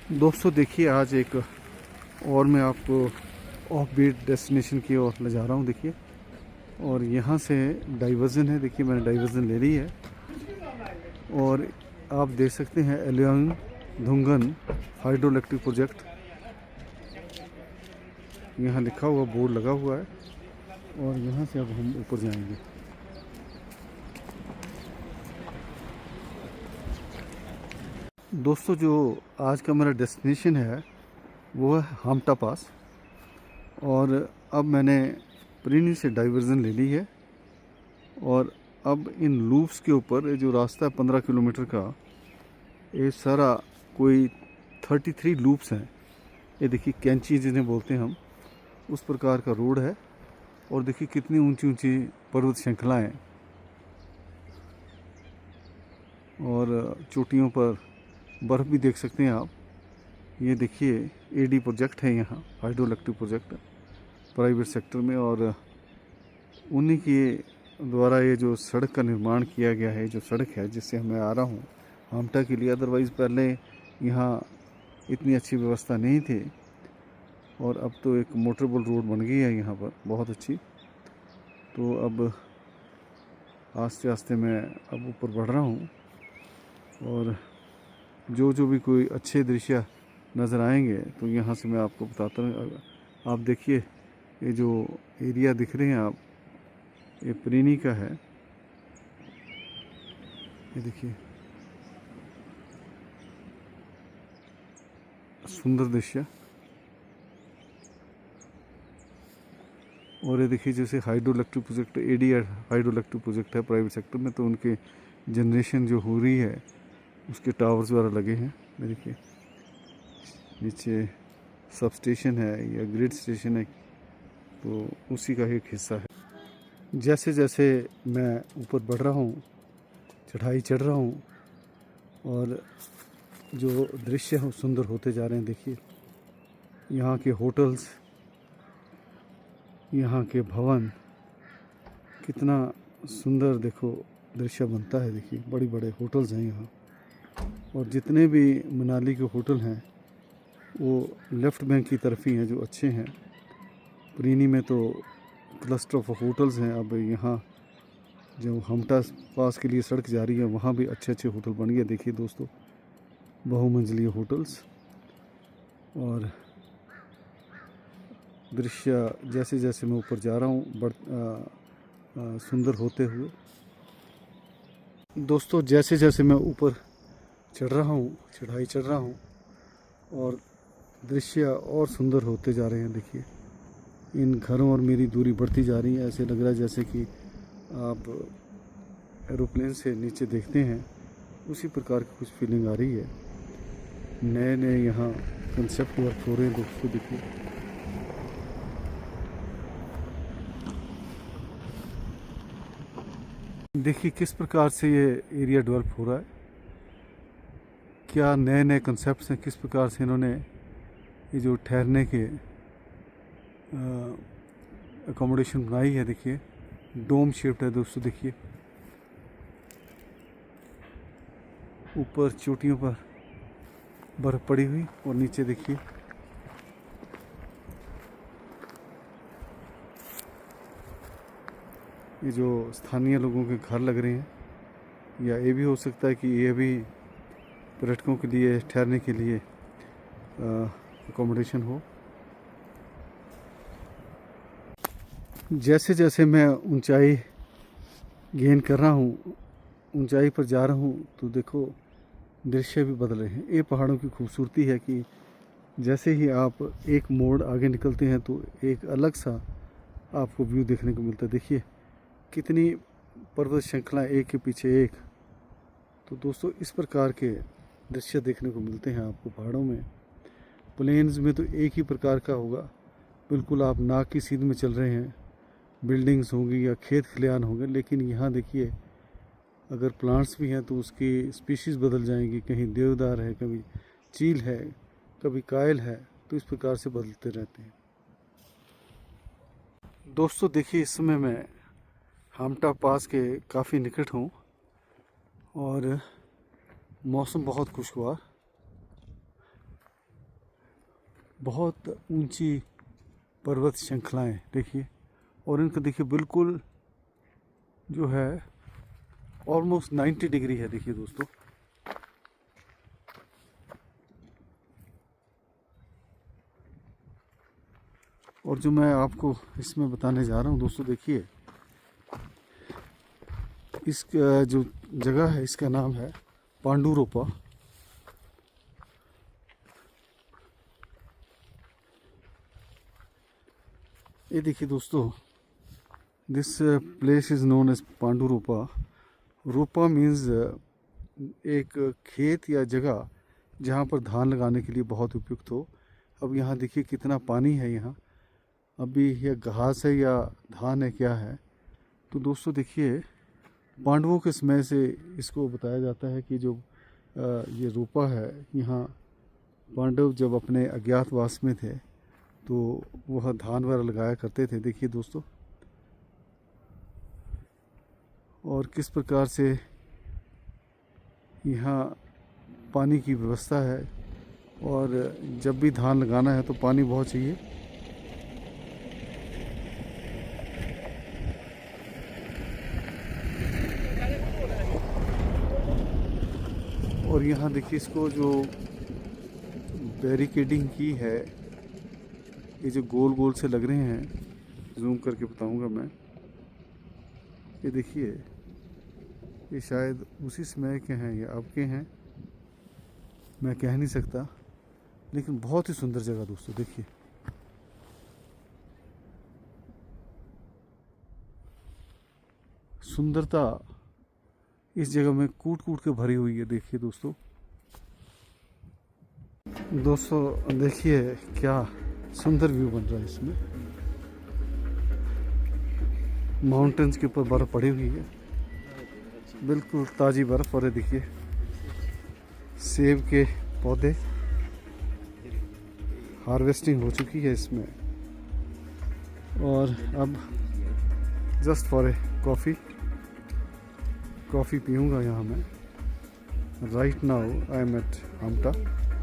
दोस्तों देखिए, आज एक और मैं आपको ऑफ बीट डेस्टिनेशन की ओर ले जा रहा हूँ। देखिए, और यहाँ से डाइवर्जन है। देखिए, मैंने डाइवर्जन ले ली है और आप देख सकते हैं एलियांग धुंगन हाइड्रो इलेक्ट्रिक प्रोजेक्ट यहाँ लिखा हुआ, बोर्ड लगा हुआ है। और यहाँ से अब हम ऊपर जाएंगे। दोस्तों, जो आज का मेरा डेस्टिनेशन है वो है हाम्टा पास। और अब मैंने प्रीनी से डाइवर्जन ले ली है और अब इन लूप्स के ऊपर जो रास्ता है 15 किलोमीटर का, ये सारा कोई 33 लूप्स हैं। ये देखिए, कैंची जिन्हें बोलते हैं हम, उस प्रकार का रोड है। और देखिए कितनी ऊंची ऊंची पर्वत श्रृंखलाएँ, और चोटियों पर बर्फ़ भी देख सकते हैं आप। ये देखिए, एडी प्रोजेक्ट है यहाँ, hydro electric project private sector में, और उन्हीं के द्वारा ये जो सड़क का निर्माण किया गया है, जो सड़क है जिससे मैं आ रहा हूँ हाम्टा के लिए। अदरवाइज़ पहले यहाँ इतनी अच्छी व्यवस्था नहीं थी, और अब तो एक मोटरेबल रोड बन गई है यहाँ पर, बहुत अच्छी। तो अब आस्ते आस्ते मैं अब ऊपर बढ़ रहा हूँ, और जो भी कोई अच्छे दृश्य नज़र आएंगे तो यहाँ से मैं आपको बताता हूँ। आप देखिए, ये जो एरिया दिख रहे हैं आप, ये प्रीनी का है। ये देखिए, सुंदर दृश्य। और ये देखिए, जैसे हाइड्रो इलेक्ट्रिक प्रोजेक्ट, एडी हाइड्रो इलेक्ट्रिक प्रोजेक्ट है प्राइवेट सेक्टर में, तो उनके जनरेशन जो हो रही है उसके टावर्स वगैरह लगे हैं। ये देखिए, नीचे सब स्टेशन है या ग्रिड स्टेशन है, तो उसी का एक हिस्सा है। जैसे जैसे मैं ऊपर बढ़ रहा हूँ, चढ़ाई चढ़ रहा हूँ, और जो दृश्य है वो सुंदर होते जा रहे हैं। देखिए, यहाँ के होटल्स, यहाँ के भवन, कितना सुंदर देखो दृश्य बनता है। देखिए, बड़ी बड़े होटल्स हैं यहाँ, और जितने भी मनाली के होटल हैं वो लेफ़्ट बैंक की तरफ ही हैं, जो अच्छे हैं। प्रीनी में तो क्लस्टर ऑफ होटल्स हैं। अब यहाँ जो हाम्टा पास के लिए सड़क जा रही है, वहाँ भी अच्छे अच्छे होटल बन गए। देखिए दोस्तों, बहुमंजिली होटल्स, और दृश्य जैसे जैसे मैं ऊपर जा रहा हूँ सुंदर होते हुए। दोस्तों, जैसे जैसे मैं ऊपर चढ़ रहा हूँ, चढ़ाई चढ़ रहा हूँ, और दृश्य और सुंदर होते जा रहे हैं। देखिए, इन घरों और मेरी दूरी बढ़ती जा रही है। ऐसे लग रहा है जैसे कि आप एरोप्लेन से नीचे देखते हैं, उसी प्रकार की कुछ फीलिंग आ रही है। नए नए यहाँ कंसेप्ट वर्क हो रहे हैं दोस्तों। देखिए, देखिए किस प्रकार से ये एरिया डेवलप हो रहा है, क्या नए नए कंसेप्ट्स हैं, किस प्रकार से इन्होंने ये जो ठहरने के अकोमोडेशन बनाई है। देखिए, डोम शेप्ड है दोस्तों। देखिए, ऊपर चोटियों पर बर्फ़ पड़ी हुई, और नीचे देखिए ये जो स्थानीय लोगों के घर लग रहे हैं, या ये भी हो सकता है कि ये भी पर्यटकों के लिए ठहरने के लिए अकोमोडेशन हो। जैसे जैसे मैं ऊंचाई गेन कर रहा हूँ, ऊंचाई पर जा रहा हूँ, तो देखो दृश्य भी बदल रहे हैं। ये पहाड़ों की खूबसूरती है कि जैसे ही आप एक मोड़ आगे निकलते हैं तो एक अलग सा आपको व्यू देखने को मिलता है। देखिए, कितनी पर्वत श्रृंखलाएं एक के पीछे एक। तो दोस्तों, इस प्रकार के दृश्य देखने को मिलते हैं आपको पहाड़ों में। प्लेन्स में तो एक ही प्रकार का होगा, बिल्कुल आप नाक की सीध में चल रहे हैं, बिल्डिंग्स होंगी या खेत खलिहान होंगे। लेकिन यहाँ देखिए, अगर प्लांट्स भी हैं तो उसकी स्पीशीज़ बदल जाएंगी। कहीं देवदार है, कभी चील है, कभी कायल है, तो इस प्रकार से बदलते रहते हैं। दोस्तों देखिए, इस समय मैं हाम्टा पास के काफ़ी निकट हूँ, और मौसम बहुत खुशगवार। बहुत ऊंची पर्वत श्रृंखलाएं देखिए, और इनका देखिए बिल्कुल जो है ऑलमोस्ट 90 डिग्री है देखिए दोस्तों। और जो मैं आपको इसमें बताने जा रहा हूँ दोस्तों, देखिए इस जो जगह है इसका नाम है पांडुरोपा। ये देखिए दोस्तों, this place is known as Panduropa. रोपा मीन्स एक खेत या जगह जहाँ पर धान लगाने के लिए बहुत उपयुक्त हो। अब यहाँ देखिए कितना पानी है यहाँ, अभी यह घास है या धान है क्या है। तो दोस्तों देखिए, पांडवों के समय से इसको बताया जाता है कि जो ये रोपा है, यहाँ पांडव जब अपने अज्ञातवास में थे तो वह धान वगैरह लगाया करते थे। देखिए दोस्तों, और किस प्रकार से यहाँ पानी की व्यवस्था है, और जब भी धान लगाना है तो पानी बहुत चाहिए। और यहाँ देखिए इसको जो बैरिकेडिंग की है, ये जो गोल गोल से लग रहे हैं, जूम करके बताऊंगा मैं। ये देखिए, ये शायद उसी समय के हैं या अब के हैं, मैं कह नहीं सकता, लेकिन बहुत ही सुंदर जगह दोस्तों। देखिए सुंदरता इस जगह में कूट कूट के भरी हुई है। देखिए दोस्तों देखिए क्या सुंदर व्यू बन रहा है इसमें। माउंटेन्स के ऊपर बर्फ़ पड़ी हुई है, बिल्कुल ताज़ी बर्फ़। और ये देखिए सेब के पौधे, हार्वेस्टिंग हो चुकी है इसमें। और अब जस्ट फॉर ए कॉफ़ी पीऊँगा यहाँ मैं। Right now I am at Hamta,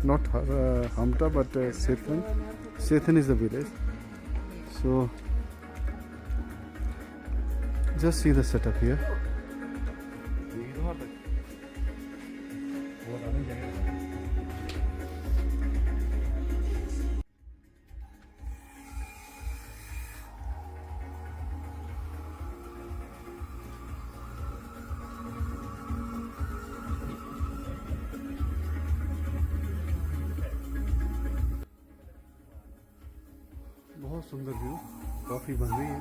not Hamta but Sethan. Sethan is the village. So just see the setup here. बहुत सुंदर व्यू, कॉफ़ी बन रही है।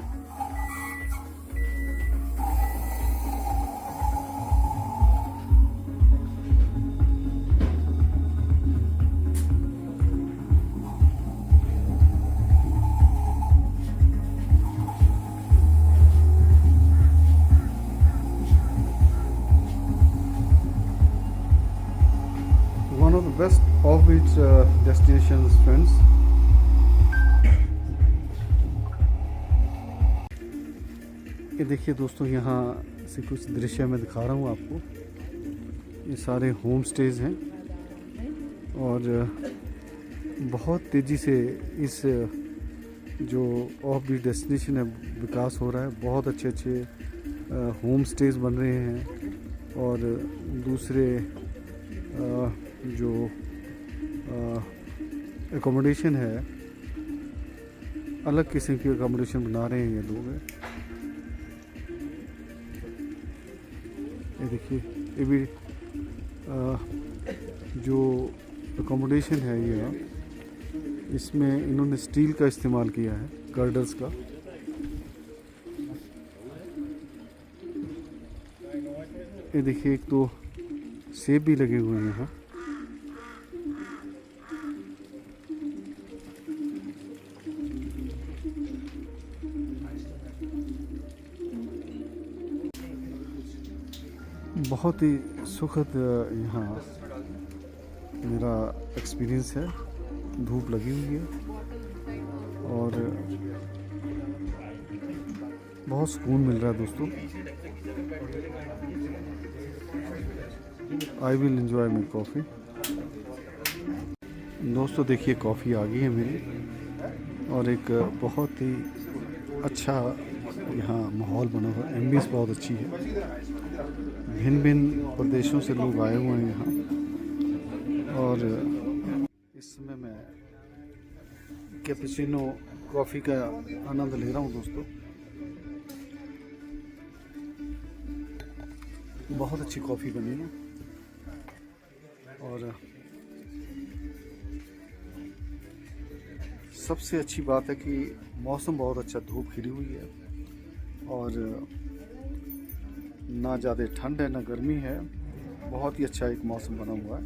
One of the best off-beat destinations, friends. ये देखिए दोस्तों, यहाँ से कुछ दृश्य मैं दिखा रहा हूँ आपको। ये सारे होम स्टेज हैं और बहुत तेज़ी से इस जो ऑफ बीट डेस्टिनेशन है विकास हो रहा है। बहुत अच्छे अच्छे होम स्टेज बन रहे हैं और दूसरे जो एकोमोडेशन है, अलग किस्म की एकोमोडेशन बना रहे हैं ये लोग। ये देखिए, ये भी जो एकोमोडेशन है ये, इसमें इन्होंने स्टील का इस्तेमाल किया है, गर्डर्स का। ये देखिए, एक तो सेब भी लगे हुए हैं यहाँ। बहुत ही सुखद यहाँ मेरा एक्सपीरियंस है। धूप लगी हुई है और बहुत सुकून मिल रहा है दोस्तों। I will enjoy my coffee. दोस्तों देखिए कॉफ़ी आ गई है मेरी, और एक बहुत ही अच्छा यहाँ माहौल बना हुआ है। एम्बियंस बहुत अच्छी है। भिन्न भिन्न प्रदेशों से लोग आए हुए हैं यहाँ, और इस समय मैं कैपुचिनो कॉफ़ी का आनंद ले रहा हूँ दोस्तों। बहुत अच्छी कॉफ़ी बनी है, और सबसे अच्छी बात है कि मौसम बहुत अच्छा, धूप खिली हुई है, और ना ज़्यादा ठंड है ना गर्मी है। बहुत ही अच्छा एक मौसम बना हुआ है।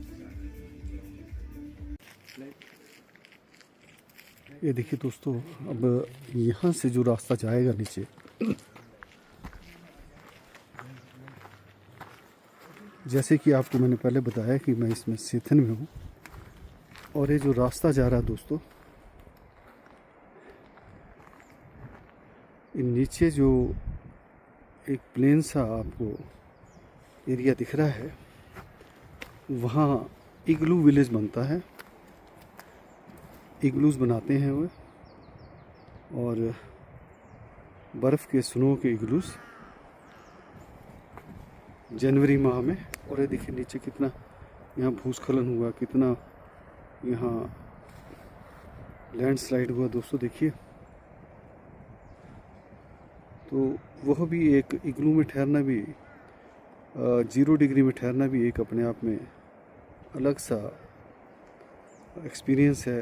ये देखिए दोस्तों, अब यहाँ से जो रास्ता जाएगा नीचे, जैसे कि आपको मैंने पहले बताया कि मैं इसमें सेथन में हूँ, और ये जो रास्ता जा रहा है दोस्तों, नीचे जो एक प्लेन सा आपको एरिया दिख रहा है, वहाँ इग्लू विलेज बनता है। इग्लूज बनाते हैं वो, और बर्फ़ के स्नो के इग्लूज जनवरी माह में। और ये देखिए नीचे कितना यहाँ भूस्खलन हुआ, कितना यहाँ लैंडस्लाइड हुआ दोस्तों, देखिए। तो वह भी एक इग्लू में ठहरना भी, 0 डिग्री में ठहरना भी एक अपने आप में अलग सा एक्सपीरियंस है,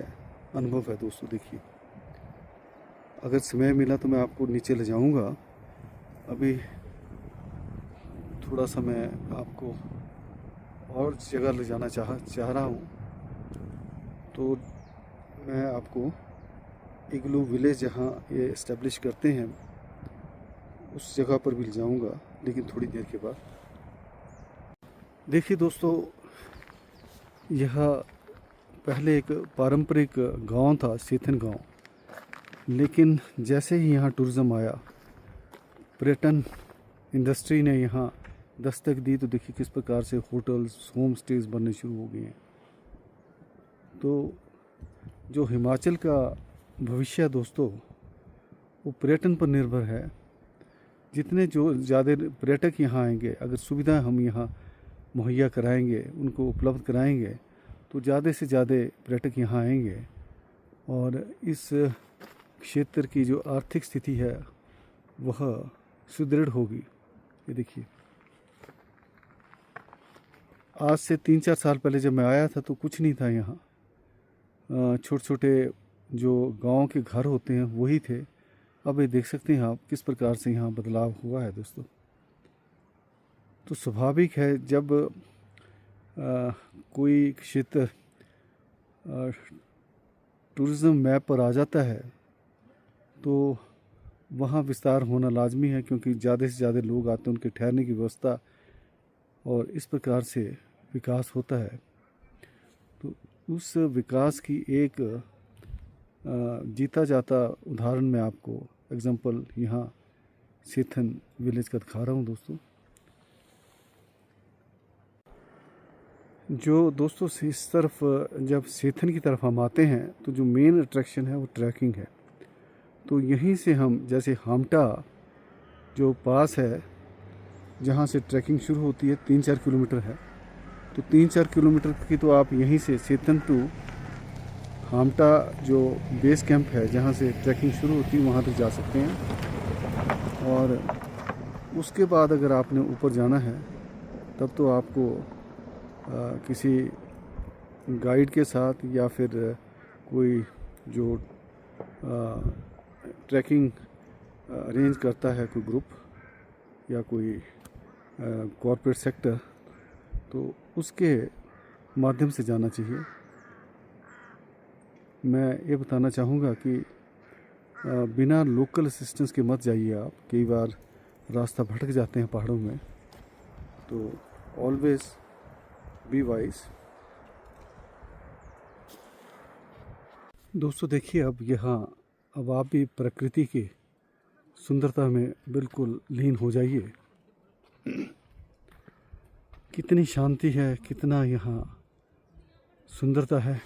अनुभव है दोस्तों। देखिए, अगर समय मिला तो मैं आपको नीचे ले जाऊंगा। अभी थोड़ा सा मैं आपको और जगह ले जाना चाह रहा हूँ, तो मैं आपको इग्लू विलेज जहाँ ये इस्टेब्लिश करते हैं उस जगह पर भी ले जाऊँगा, लेकिन थोड़ी देर के बाद। देखिए दोस्तों, यह पहले एक पारंपरिक गांव था, सेथन गांव। लेकिन जैसे ही यहाँ टूरिज़्म आया, पर्यटन इंडस्ट्री ने यहाँ दस्तक दी, तो देखिए किस प्रकार से होटल्स, होम स्टेज बनने शुरू हो गए हैं। तो जो हिमाचल का भविष्य है दोस्तों, वो पर्यटन पर निर्भर है। जितने जो ज़्यादा पर्यटक यहाँ आएंगे, अगर सुविधाएं हम यहाँ मुहैया कराएंगे, उनको उपलब्ध कराएंगे, तो ज़्यादा से ज़्यादा पर्यटक यहाँ आएंगे, और इस क्षेत्र की जो आर्थिक स्थिति है वह सुदृढ़ होगी। ये देखिए, आज से 3-4 साल पहले जब मैं आया था तो कुछ नहीं था यहाँ। छोटे छोटे जो गांव के घर होते हैं वही थे। अब ये देख सकते हैं आप किस प्रकार से यहाँ बदलाव हुआ है दोस्तों। तो स्वाभाविक है, जब कोई क्षेत्र टूरिज़्म मैप पर आ जाता है तो वहाँ विस्तार होना लाजमी है, क्योंकि ज़्यादा से ज़्यादा लोग आते हैं, उनके ठहरने की व्यवस्था, और इस प्रकार से विकास होता है। तो उस विकास की एक जीता जाता उदाहरण मैं आपको एग्जांपल यहाँ सेथन विलेज का दिखा रहा हूँ दोस्तों। जो दोस्तों इस तरफ, जब सेथन की तरफ हम आते हैं तो जो मेन अट्रैक्शन है वो ट्रैकिंग है। तो यहीं से हम, जैसे हामटा जो पास है जहाँ से ट्रैकिंग शुरू होती है, 3-4 किलोमीटर है। तो 3-4 किलोमीटर की तो आप यहीं से सेथन टू हामटा जो बेस कैंप है जहाँ से ट्रैकिंग शुरू होती है वहाँ तक जा सकते हैं। और उसके बाद अगर आपने ऊपर जाना है तब तो आपको किसी गाइड के साथ, या फिर कोई जो ट्रैकिंग अरेंज करता है, कोई ग्रुप या कोई कॉरपोरेट सेक्टर, तो उसके माध्यम से जाना चाहिए। मैं ये बताना चाहूँगा कि बिना लोकल असिस्टेंस के मत जाइए आप। कई बार रास्ता भटक जाते हैं पहाड़ों में, तो ऑलवेज बी वाइज। दोस्तों देखिए, अब आप भी प्रकृति की सुंदरता में बिल्कुल लीन हो जाइए। कितनी शांति है, कितना यहाँ सुंदरता है।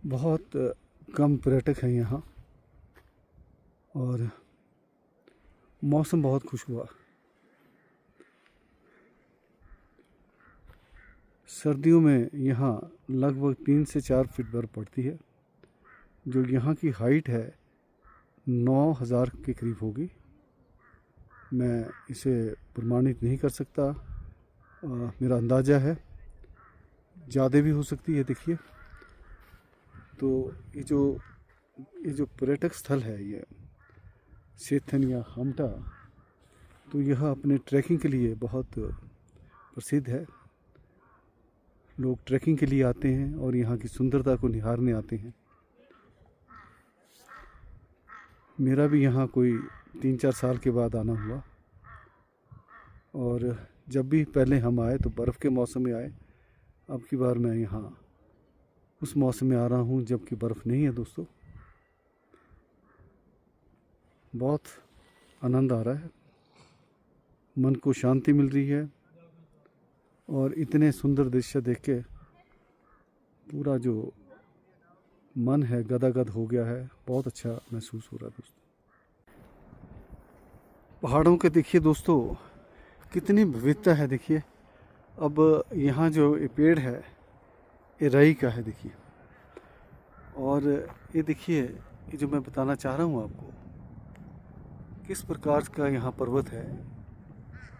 बहुत कम पर्यटक हैं यहाँ और मौसम बहुत खुश हुआ। सर्दियों में यहाँ लगभग 3 से 4 फीट बर्फ़ पड़ती है, जो यहाँ की हाइट है 9000 के करीब होगी। मैं इसे प्रमाणित नहीं कर सकता, मेरा अंदाज़ा है, ज़्यादा भी हो सकती है। देखिए, तो ये जो पर्यटक स्थल है, ये सेथन या हमटा, तो यह अपने ट्रैकिंग के लिए बहुत प्रसिद्ध है। लोग ट्रैकिंग के लिए आते हैं और यहाँ की सुंदरता को निहारने आते हैं। मेरा भी यहाँ कोई 3-4 साल के बाद आना हुआ, और जब भी पहले हम आए तो बर्फ़ के मौसम में आए। अब की बार मैं यहाँ उस मौसम में आ रहा हूँ जबकि बर्फ़ नहीं है दोस्तों। बहुत आनंद आ रहा है, मन को शांति मिल रही है, और इतने सुंदर दृश्य देख के पूरा जो मन है गदागद हो गया है। बहुत अच्छा महसूस हो रहा है दोस्तों। पहाड़ों के देखिए दोस्तों कितनी विविधता है। देखिए, अब यहाँ जो ये पेड़ है ये राई का है, देखिए। और ये देखिए, ये जो मैं बताना चाह रहा हूँ आपको, किस प्रकार का यहाँ पर्वत है,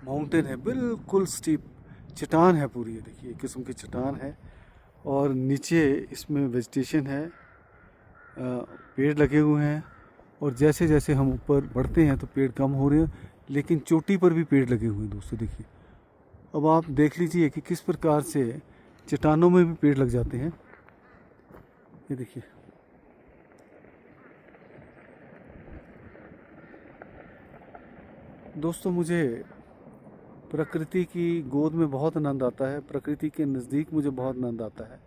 माउंटेन है, बिल्कुल स्टीप चट्टान है पूरी। ये देखिए, एक किस्म की चट्टान है, और नीचे इसमें वेजिटेशन है, पेड़ लगे हुए हैं, और जैसे जैसे हम ऊपर बढ़ते हैं तो पेड़ कम हो रहे हैं, लेकिन चोटी पर भी पेड़ लगे हुए हैं दोस्तों। देखिए, अब आप देख लीजिए कि किस प्रकार से चट्टानों में भी पेड़ लग जाते हैं। ये देखिए, दोस्तों मुझे प्रकृति की गोद में बहुत आनंद आता है, प्रकृति के नज़दीक मुझे बहुत आनंद आता है।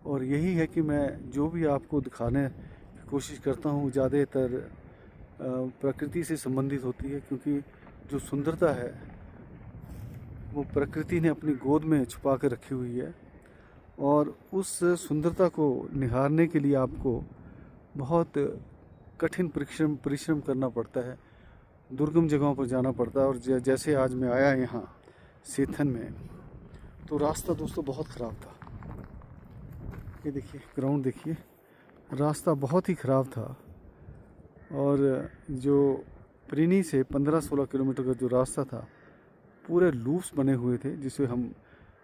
और यही है कि मैं जो भी आपको दिखाने की कोशिश करता हूँ ज़्यादातर प्रकृति से संबंधित होती है, क्योंकि जो सुंदरता है वो प्रकृति ने अपनी गोद में छुपा कर रखी हुई है, और उस सुंदरता को निहारने के लिए आपको बहुत कठिन परिश्रम करना पड़ता है, दुर्गम जगहों पर जाना पड़ता है। और जैसे आज मैं आया यहाँ सेथन में, तो रास्ता दोस्तों बहुत ख़राब था। ये देखिए, ग्राउंड देखिए, रास्ता बहुत ही ख़राब था, और जो प्रिनी से 15-16 किलोमीटर का जो रास्ता था, पूरे लूप्स बने हुए थे, जिसे हम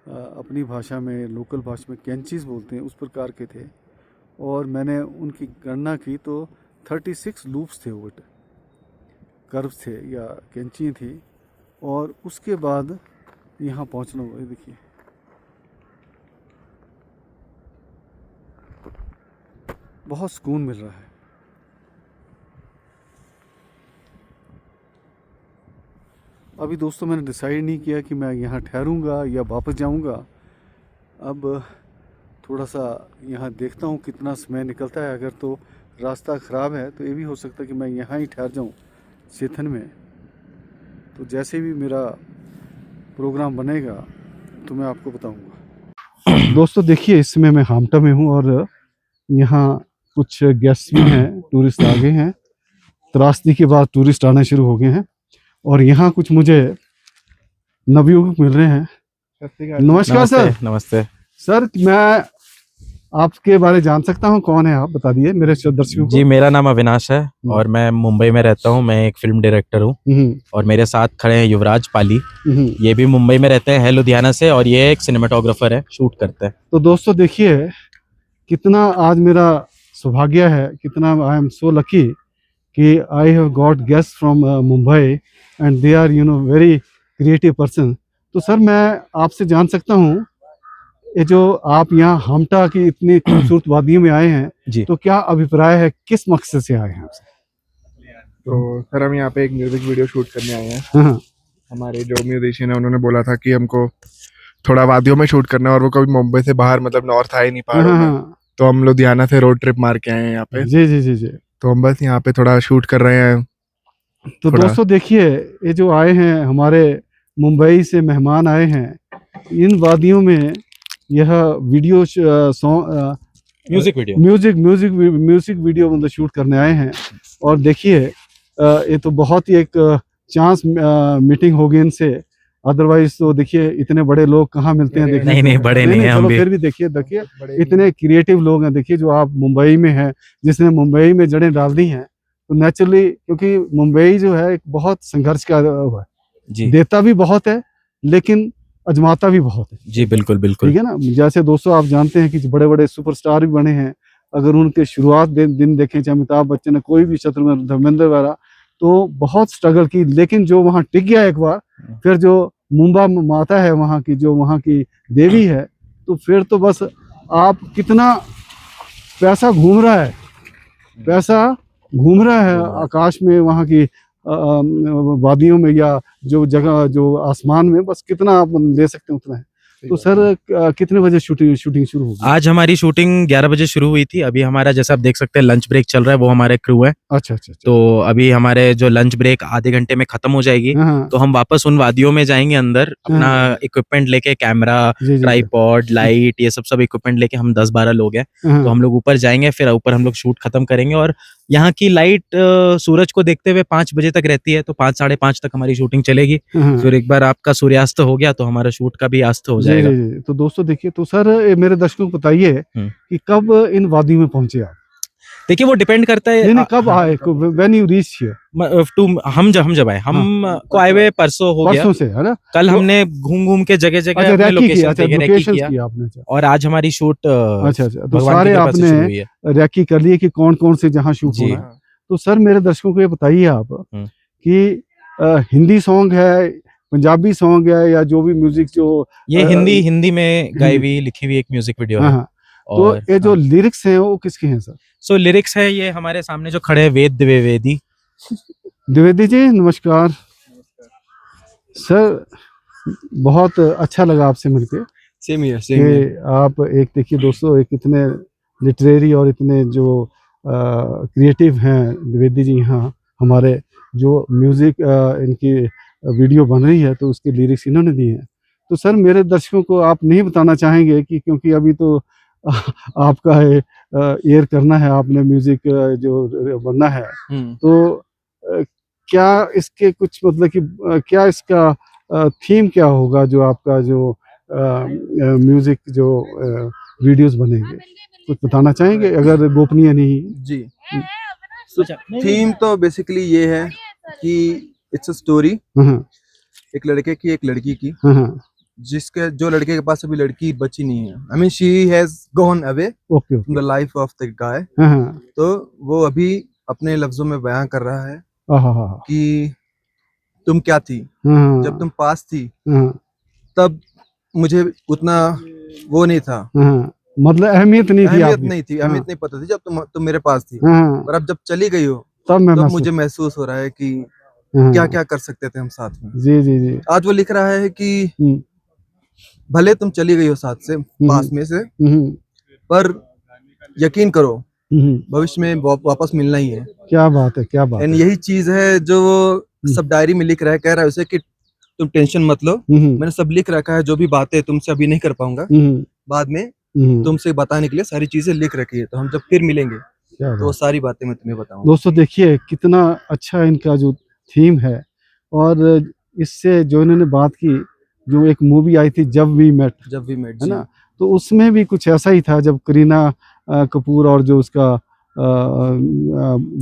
अपनी भाषा में, लोकल भाषा में कैंचीज़ बोलते हैं, उस प्रकार के थे। और मैंने उनकी गणना की तो 36 लूप्स थे, वो कर्व्स थे या कैंचियाँ थी, और उसके बाद यहाँ पहुँचना हुआ। देखिए, बहुत सुकून मिल रहा है। अभी दोस्तों मैंने डिसाइड नहीं किया कि मैं यहाँ ठहरूंगा या वापस जाऊँगा। अब थोड़ा सा यहाँ देखता हूँ कितना समय निकलता है। अगर तो रास्ता ख़राब है तो ये भी हो सकता है कि मैं यहाँ ही ठहर जाऊँ सेथन में। तो जैसे भी मेरा प्रोग्राम बनेगा तो मैं आपको बताऊँगा। दोस्तों देखिए, इस समय मैं हामटा में हूँ, और यहाँ कुछ गेस्ट भी हैं, टूरिस्ट आ गए हैं। त्रासदी के बाद टूरिस्ट आना शुरू हो गए हैं, और यहाँ कुछ मुझे नवयुवक मिल रहे हैं। नमस्कार सर। नमस्ते सर, मैं आपके बारे में जान सकता हूँ, कौन है आप, बता दिए मेरे दर्शकों को। जी, मेरा नाम अविनाश है और मैं मुंबई में रहता हूँ। मैं एक फिल्म डायरेक्टर हूँ, और मेरे साथ खड़े हैं युवराज पाली। ये भी मुंबई में रहते हैं, लुधियाना से, और ये एक सिनेमाटोग्राफर है, शूट करते हैं। तो दोस्तों देखिए, कितना आज मेरा सौभाग्य है, कितना आई एम सो लकी कि I have got guest from Mumbai, and they are very creative person. तो सर, मैं आपसे जान सकता हूँ, ये जो आप यहाँ हमटा की इतनी खूबसूरत वादियों में आए हैं जी, तो क्या अभिप्राय है, किस मकसद से आए हैं? तो सर, हम यहाँ पे एक म्यूजिक वीडियो शूट करने आए हैं। हाँ। हमारे जो म्यूजिशियन है उन्होंने बोला था कि हमको थोड़ा वादियों में शूट करना है, और वो कभी मुंबई से बाहर मतलब नॉर्थ आए नहीं पहाड़ों में, तो हम लुधियाना से रोड ट्रिप मार के आए हैं यहाँ पे। जी जी जी जी। तो हम बस यहाँ पे थोड़ा शूट कर रहे हैं। तो दोस्तों देखिए, ये जो आए हैं, हमारे मुंबई से मेहमान आए हैं, इन वादियों में यह video music video. Music video मतलब शूट करने आए हैं। और देखिए ये तो बहुत ही एक चांस मीटिंग होगी इनसे, अदरवाइज तो देखिए इतने बड़े लोग कहाँ मिलते हैं देखने नहीं को। नहीं बड़े नहीं है हम चलो भी। फिर भी देखिए इतने क्रिएटिव लोग हैं। देखिए जो आप मुंबई में हैं, जिसने मुंबई में जड़ें डाल दी हैं, तो नेचुरली क्योंकि मुंबई जो है एक बहुत संघर्ष का वो है, जी देता भी बहुत है लेकिन अजमाता भी बहुत है। जी बिल्कुल बिल्कुल। ठीक है ना। जैसे दोस्तों आप जानते हैं कि बड़े बड़े सुपरस्टार भी बने हैं, अगर उनके शुरुआत दिन देखें, चाहे अमिताभ बच्चन है, कोई भी शत्रुघ्न धर्मेंद्र वगैरह, तो बहुत स्ट्रगल की, लेकिन जो वहाँ टिक गया एक बार, फिर जो मुंबा माता है वहाँ की, जो वहाँ की देवी है, तो फिर तो बस आप कितना पैसा घूम रहा है, पैसा घूम रहा है आकाश में, वहाँ की वादियों में, या जो जगह जो आसमान में, बस कितना आप ले सकते हैं उतना है। तो सर कितने बजे शूटिंग शुरू होगी? आज हमारी शूटिंग 11 बजे शुरू हुई थी। अभी हमारा जैसा आप देख सकते हैं लंच ब्रेक चल रहा है, वो हमारे क्रू है। अच्छा। तो अभी हमारे जो लंच ब्रेक आधे घंटे में खत्म हो जाएगी, हाँ, तो हम वापस उन वादियों में जाएंगे अंदर, अपना इक्विपमेंट लेके, कैमरा, जी। ट्राइपॉड, लाइट, ये सब इक्विपमेंट लेके हम 10-12 लोग हैं। तो हम लोग ऊपर जाएंगे, फिर ऊपर हम लोग शूट खत्म करेंगे। और यहाँ की लाइट सूरज को देखते हुए 5 बजे तक रहती है, तो 5 साढ़े 5 तक हमारी शूटिंग चलेगी। फिर एक बार आपका सूर्यास्त हो गया तो हमारा शूट का भी अस्त हो जाएगा। जी। तो दोस्तों देखिए, तो सर मेरे दर्शकों को बताइए कि कब इन वादियों में पहुंचे आप? देखिए वो डिपेंड करता है। नहीं कब आए, व्हेन यू रीच हियर? हम जब आए, हम को आए हुए परसों हो गया। परसों से है ना। कल हमने घूम के जगह अपने लोकेशन किया आपने। और आज हमारी शूट अच्छा। तो सारे आपने रैकी कर लिए कि कौन से जहाँ शूट होना है। तो सर मेरे दर्शकों को ये बताइए आप कि हिंदी सॉन्ग है, पंजाबी सॉन्ग है, या जो भी म्यूजिक जो ये हिंदी में गाई हुई लिखी हुई एक म्यूजिक वीडियो है। तो ये जो लिरिक्स हैं वो किसके हैं सर? सो लिरिक्स है ये हमारे सामने जो खड़े हैं, वेद द्विवेदी। द्विवेदी जी नमस्कार। सर बहुत अच्छा लगा आपसे मिलके। Same here. आप एक देखिए दोस्तों, एक इतने लिटरेरी और इतने जो क्रिएटिव हैं द्विवेदी जी यहाँ हमारे, जो म्यूजिक इनकी वीडियो बन रही है तो उसके लिरिक्स इन्होंने दिए हैं। तो सर मेरे दर्शकों को आप नहीं बताना चाहेंगे कि, क्योंकि अभी तो आपका एयर करना है, आपने म्यूजिक जो बनना है, तो क्या इसके कुछ मतलब कि क्या इसका थीम क्या होगा, जो आपका जो म्यूजिक जो वीडियोस बनेंगे, कुछ बताना चाहेंगे अगर गोपनीय नहीं? जी। थीम तो बेसिकली ये है कि इट्स अ स्टोरी, एक लड़के की एक लड़की की, जो लड़के के पास अभी लड़की बची नहीं है। I mean she has gone away from the life of the guy. तो वो अभी अपने लफ्जों में बयां कर रहा है कि तुम क्या थी, जब तुम पास थी तब मुझे उतना वो नहीं था, मतलब अहमियत नहीं थी, अहमियत नहीं पता थी जब तुम मेरे पास थी। और अब जब चली गई हो तब मुझे महसूस हो रहा है कि क्या क्या कर सकते थे हम साथ में। जी। आज वो लिख रहा है कि भले तुम चली गई हो साथ से, पास में से, पर यकीन करो भविष्य में वापस मिलना ही है। क्या बात है, क्या बात है। यही चीज है जो सब डायरी में लिख रहा है, कह रहा है उसे कि तुम टेंशन मत लो, मैंने सब लिख रखा है, जो भी बातें तुमसे अभी नहीं कर पाऊंगा बाद में तुमसे बताने के लिए सारी चीजें लिख रखी है, तो हम जब फिर मिलेंगे तो वो सारी बातें मैं तुम्हें बताऊंगा। दोस्तों देखिए कितना अच्छा इनका जो थीम है, और इससे जो इन्होंने बात की, जो एक मूवी आई थी जब वी मेट है ना, तो उसमें भी कुछ ऐसा ही था, जब करीना कपूर और जो उसका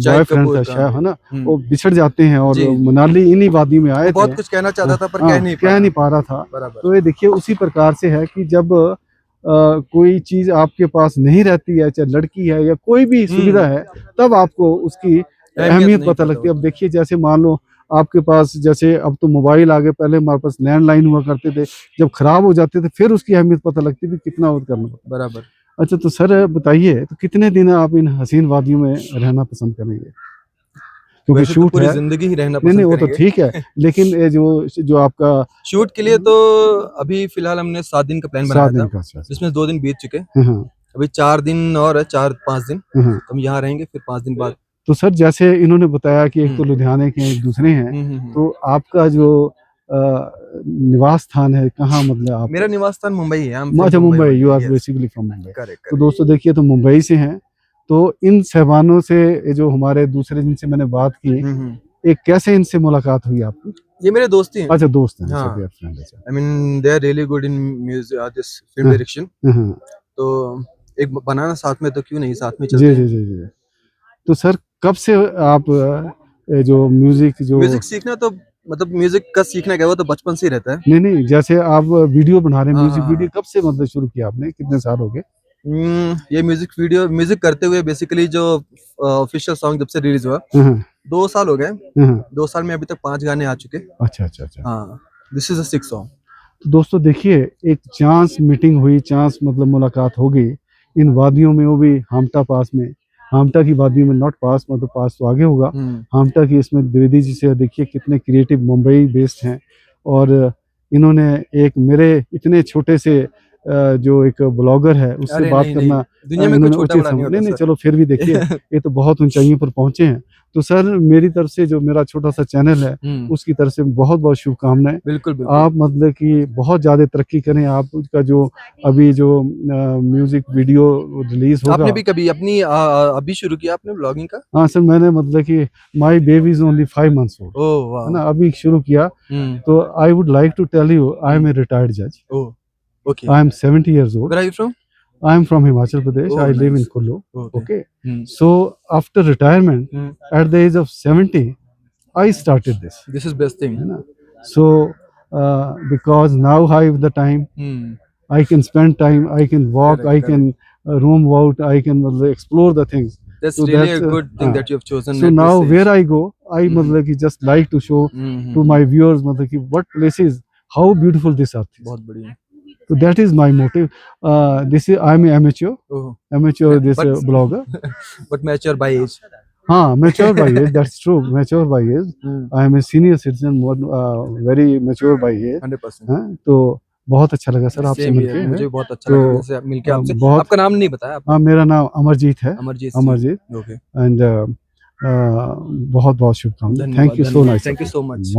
बॉयफ्रेंड था शायद, है ना, वो बिछड़ जाते हैं और मनाली इन्हीं वादी में आए थे। बहुत कुछ कहना चाहता था पर कह नहीं पा रहा था। तो ये देखिए उसी प्रकार से है कि जब कोई चीज आपके पास नहीं रहती है, चाहे लड़की है या कोई भी सुविधा है, तब आपको उसकी अहमियत पता लगती है। अब देखिए जैसे मान लो आपके पास, जैसे अब तो मोबाइल आ गए, पहले हमारे पास लैंडलाइन हुआ करते थे, जब खराब हो जाते थे फिर उसकी अहमियत पता लगती थी, कितना वो करना पड़ता। बराबर। अच्छा तो सर बताइए, तो कितने दिन आप इन हसीन वादियों में रहना पसंद करेंगे? क्योंकि शूट पूरी है, जिंदगी ही रहना नहीं वो तो ठीक है, लेकिन ये जो आपका शूट के लिए तो अभी फिलहाल हमने 7 दिन का प्लान बनाया था, जिसमें 2 दिन बीत चुके, अभी 4 दिन और है, 4-5 दिन हम यहाँ रहेंगे, फिर 5 दिन बाद। तो सर जैसे इन्होंने बताया कि एक तो लुधियाने के, एक दूसरे हैं, तो आपका जो निवास स्थान है, कहाँ मतलब आप? मेरा निवास स्थान मुंबई है। I'm from अच्छा, Mumbai, only. You are Yes. Basically from Mumbai. Correct, तो correct. दोस्तों देखिए, तो मुंबई से हैं, तो इन साहबानों से ये जो हमारे दूसरे जिनसे मैंने बात की, एक कैसे इनसे मुलाकात हुई आपकी? ये मेरे दोस्त ही हैं। अच्छा, दोस्त हैं। हाँ। अच्छा, their friend, अच्छा। I mean they are really good in music, this film हाँ। direction. हाँ। तो एक बनाना साथ में, तो क्यों नहीं साथ में जी चलते जी हैं। जी जी। तो सर, कब से आप जो म्यूजिक म्यूजिक सीखना तो मतलब म्यूजिक का सीखना क्या, वो तो बचपन से ही रहता है। नहीं, जैसे आप वीडियो बना रहे हैं, हाँ, म्यूजिक हाँ, वीडियो कब से मतलब शुरू किया आपने, कितने साल हो गए? ये म्यूजिक करते हुए बेसिकली जो ऑफिशियल सॉन्ग जब से रिलीज हुआ, हाँ, 2 साल हो गए। हाँ। 2 साल में अभी तक 5 गाने आ चुके। अच्छा अच्छा अच्छा। हाँ, this is a 6th song. तो दोस्तों देखिए, एक चांस मीटिंग हुई, चांस मतलब मुलाकात हो गई इन वादियों में, वो भी हामटा पास में, हामटा की वादी में, नॉट पास, मतलब पास तो आगे होगा, हामटा की। इसमें द्विवेदी जी से देखिए कितने क्रिएटिव मुंबई बेस्ड हैं, और इन्होंने एक मेरे इतने छोटे से जो एक ब्लॉगर है उससे अरे बात नहीं, करना, दुनिया में कोई इन्होंने छोटा उचित बड़ा नहीं समझ, नहीं होता नहीं, सर। चलो फिर भी देखिए ये तो बहुत ऊंचाइयों पर पहुंचे हैं। तो सर, मेरी तरफ से जो मेरा छोटा सा चैनल है उसकी तरफ से बहुत बहुत शुभकामनाएं। बिल्कुल बिल्कुल। आप मतलब कि बहुत ज़्यादा तरक्की करें। आपका जो अभी जो म्यूजिक वीडियो रिलीज होगा, आपने भी कभी अपनी अभी शुरू किया आपने ब्लॉगिंग का? हाँ सर, मैंने मतलब कि my baby is only 5 months old, oh है वाह। ना, अभी शुरू किया। तो I would like to tell you, I am a retired जज, oh okay. I am 70 years old, Where are you from? I am from Himachal Pradesh, Oh, I live in nice. Kullu, Okay. okay. Hmm. So after retirement, at the age of 70, I started this, This is best thing. है ना. So because now I have the time, I can spend time, I can walk, Correct, I can roam out, I can explore the things. That's So really that's a good thing that you have chosen. so at now this age. where I go, I मतलब कि just like to show to my viewers मतलब कि what places, how beautiful this earth is. बहुत बढ़िया। So that is my motive. This is, I am an amateur, Oh. this But- blogger. But mature by age. हाँ, mature by age, that's true, mature by age. I am a senior citizen, more, very mature by age. 100%. हाँ, तो बहुत अच्छा लगा sir आपसे Same मिलके। here, मुझे हैं। भी बहुत अच्छा तो, लगा वैसे आप मिलके आपसे। बहुत, आपका नाम नहीं बताया आपने? हाँ, मेरा नाम अमरजीत है, अमरजीत सिंह। अमरजीत, Okay. एंड बहुत बहुत शुभकामनाएं। Thank you so much. Thank you so much.